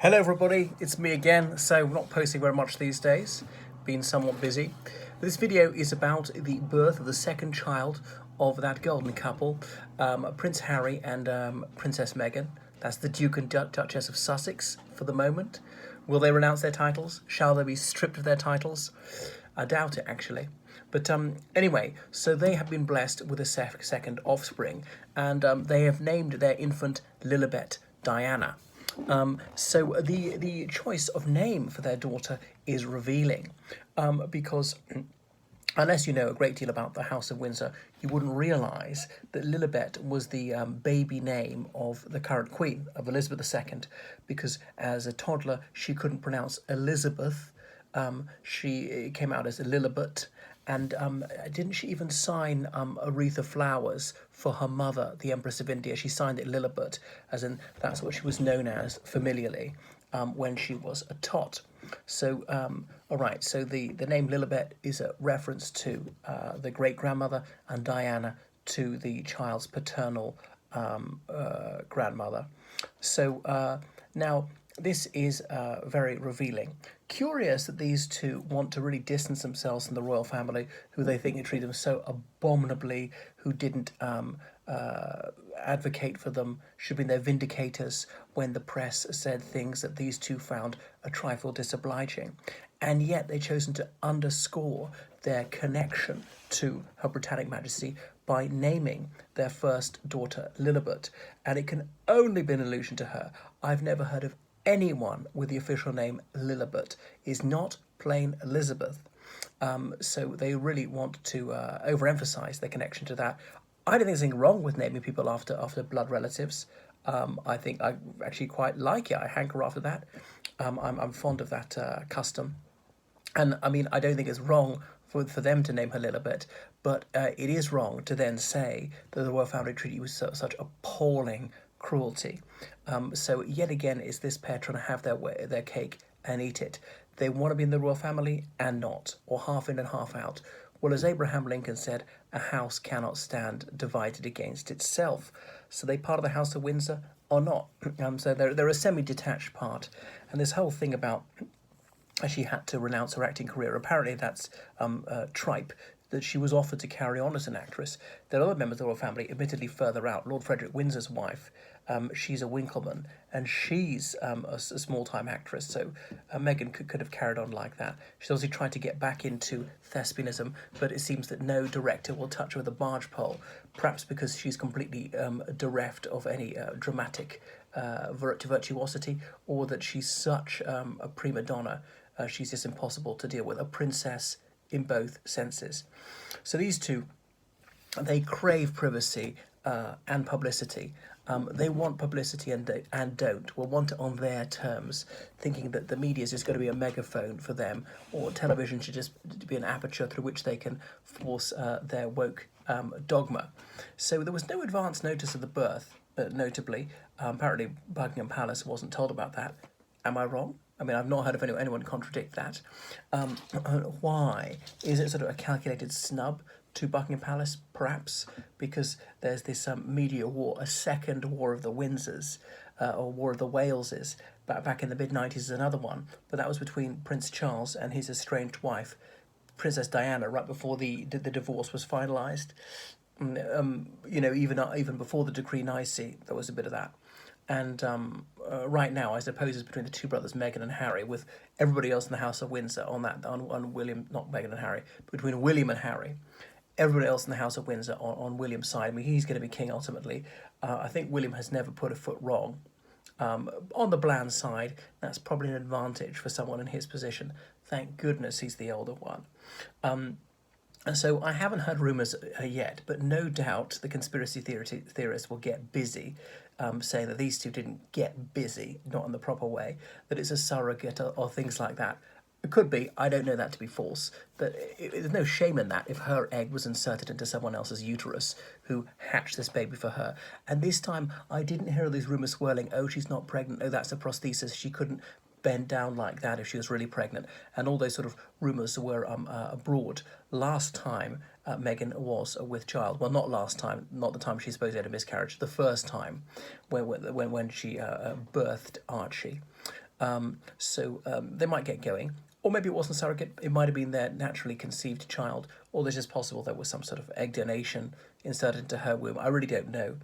Hello everybody, it's me again. So I'm not posting very much these days, been somewhat busy. This video is about the birth of the second child of that golden couple, Prince Harry and Princess Meghan. That's the Duke and Duchess of Sussex for the moment. Will they renounce their titles? Shall they be stripped of their titles? I doubt it, actually. But anyway, so they have been blessed with a second offspring, and they have named their infant Lilibet Diana. So the choice of name for their daughter is revealing, because unless you know a great deal about the House of Windsor, you wouldn't realise that Lilibet was the baby name of the current Queen, of Elizabeth II, because as a toddler she couldn't pronounce Elizabeth. She came out as Lilibet, and didn't she even sign a wreath of flowers for her mother, the Empress of India? She signed it Lilibet, as in that's what she was known as familiarly when she was a tot. So, all right, so the name Lilibet is a reference to the great-grandmother, and Diana to the child's paternal grandmother. So now this is very revealing. Curious that these two want to really distance themselves from the royal family, who they think treat them so abominably, who didn't advocate for them, should be their vindicators when the press said things that these two found a trifle disobliging. And yet they've chosen to underscore their connection to Her Britannic Majesty by naming their first daughter Lilibet. And it can only be an allusion to her. I've never heard of anyone with the official name Lilibet. Is not plain Elizabeth. So they really want to overemphasize their connection to that. I don't think there's anything wrong with naming people after blood relatives. I think I actually quite like it. I hanker after that. I'm fond of that custom. And I mean, I don't think it's wrong for them to name her Lilibet, but it is wrong to then say that the royal family treated you with such appalling cruelty. So yet again, is this pair trying to have their cake and eat it? They want to be in the royal family and not, or half in and half out. Well, as Abraham Lincoln said, a house cannot stand divided against itself. So they part of the House of Windsor or not. So they're a semi-detached part. And this whole thing about she had to renounce her acting career, apparently that's tripe, that she was offered to carry on as an actress. There are other members of the royal family, admittedly further out. Lord Frederick Windsor's wife, she's a Winkleman, and she's a small-time actress, so Meghan could have carried on like that. She's obviously tried to get back into thespianism, but it seems that no director will touch her with a barge pole, perhaps because she's completely bereft of any dramatic virtuosity, or that she's such a prima donna, she's just impossible to deal with, a princess in both senses. So these two, they crave privacy and publicity. They want publicity and don't. Will want it on their terms, thinking that the media is just going to be a megaphone for them, or television should just be an aperture through which they can force their woke dogma. So there was no advance notice of the birth, notably. Apparently Buckingham Palace wasn't told about that. Am I wrong? I mean, I've not heard of anyone contradict that. Why? Is it sort of a calculated snub to Buckingham Palace, perhaps? Because there's this media war, a second war of the Windsors, or War of the Waleses. Back in the mid-90s is another one, but that was between Prince Charles and his estranged wife, Princess Diana, right before the divorce was finalised. Even before the Decree Nisi, there was a bit of that. And right now, I suppose, it's between the two brothers, Meghan and Harry, with everybody else in the House of Windsor on William, not Meghan and Harry, between William and Harry. Everybody else in the House of Windsor on William's side. I mean, he's going to be king ultimately. I think William has never put a foot wrong. On the bland side, that's probably an advantage for someone in his position. Thank goodness he's the older one. And so I haven't heard rumours yet, but no doubt the conspiracy theorists will get busy saying that these two didn't get busy, not in the proper way, that it's a surrogate or things like that. It could be, I don't know that to be false, but there's no shame in that if her egg was inserted into someone else's uterus who hatched this baby for her. And this time, I didn't hear all these rumours swirling, oh, she's not pregnant, oh, that's a prosthesis, she couldn't bend down like that if she was really pregnant, and all those sort of rumours were abroad. Last time Meghan was with child, well, not last time, not the time she supposedly had a miscarriage, the first time when she birthed Archie. They might get going. Or maybe it wasn't surrogate, it might have been their naturally conceived child, or there's just possible there was some sort of egg donation inserted into her womb. I really don't know.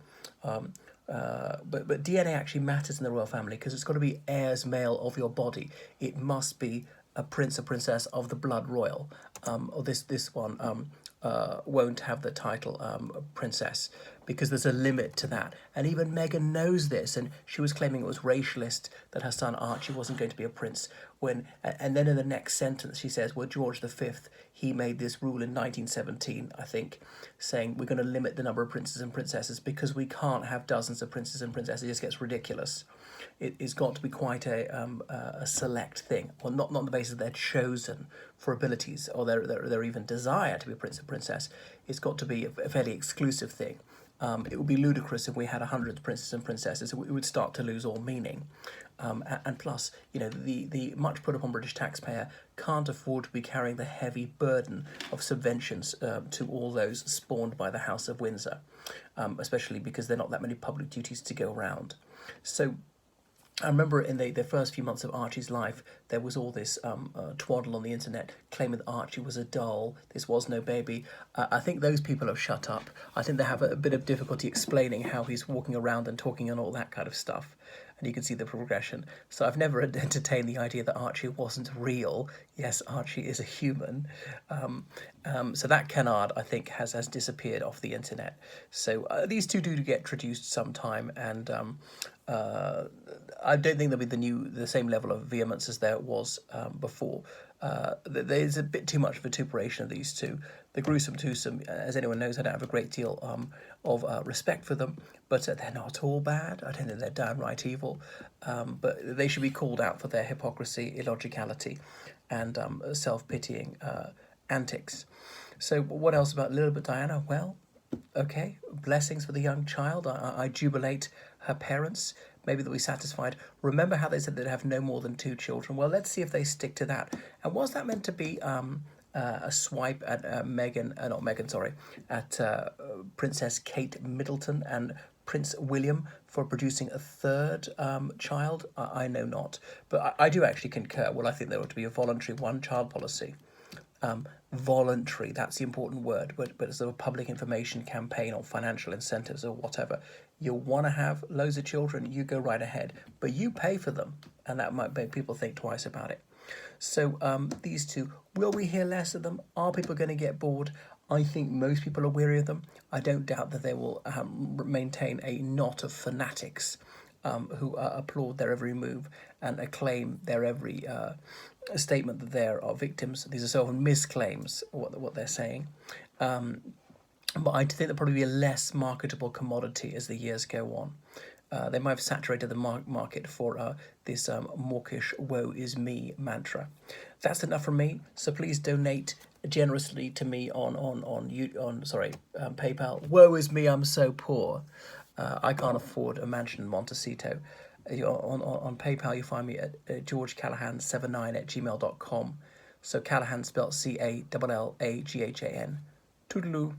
But DNA actually matters in the royal family because it's got to be heirs male of your body. It must be a prince or princess of the blood royal. Or this one won't have the title princess because there's a limit to that. And even Meghan knows this, and she was claiming it was racialist that her son Archie wasn't going to be a prince. And then in the next sentence she says, well, George V, he made this rule in 1917, I think, saying we're going to limit the number of princes and princesses because we can't have dozens of princes and princesses. It just gets ridiculous. It's got to be quite a select thing. Well, not on the basis they're chosen for abilities or their even desire to be a prince and princess. It's got to be a fairly exclusive thing. It would be ludicrous if we had 100 princes and princesses. It would start to lose all meaning. And plus, the much put upon British taxpayer can't afford to be carrying the heavy burden of subventions to all those spawned by the House of Windsor, especially because there are not that many public duties to go around. So I remember in the first few months of Archie's life, there was all this twaddle on the internet claiming that Archie was a doll, this was no baby. I think those people have shut up. I think they have a bit of difficulty explaining how he's walking around and talking and all that kind of stuff. And you can see the progression. So I've never entertained the idea that Archie wasn't real. Yes, Archie is a human. So that canard, I think, has disappeared off the internet. So these two do get introduced sometime, and I don't think there'll be the same level of vehemence as there was before. There's a bit too much vituperation of these two. The gruesome twosome, as anyone knows, I don't have a great deal of respect for them, but they're not all bad. I don't think they're downright evil, but they should be called out for their hypocrisy, illogicality, and self-pitying antics. So what else about Lilibet Diana? Well, okay, blessings for the young child. I jubilate her parents. Maybe they'll be satisfied. Remember how they said they'd have no more than 2 children? Well, let's see if they stick to that. And was that meant to be a swipe at Princess Kate Middleton and Prince William for producing a 3rd child? I know not. But I do actually concur. Well, I think there ought to be a voluntary one-child policy. Voluntary, that's the important word, but as a public information campaign or financial incentives or whatever, you want to have loads of children, you go right ahead, but you pay for them, and that might make people think twice about it. So these two, will we hear less of them? Are people going to get bored? I think most people are weary of them. I don't doubt that they will maintain a knot of fanatics who applaud their every move and acclaim their every statement that they are victims. These are so often misclaims, what they're saying. But I think there'll probably be a less marketable commodity as the years go on. They might have saturated the market for this mawkish "woe is me" mantra. That's enough from me. So please donate generously to me on PayPal. Woe is me, I'm so poor. I can't afford a mansion in Montecito. On PayPal, you find me at georgecallahan79@gmail.com. So Callahan spelled CALLAGHAN. Toodaloo.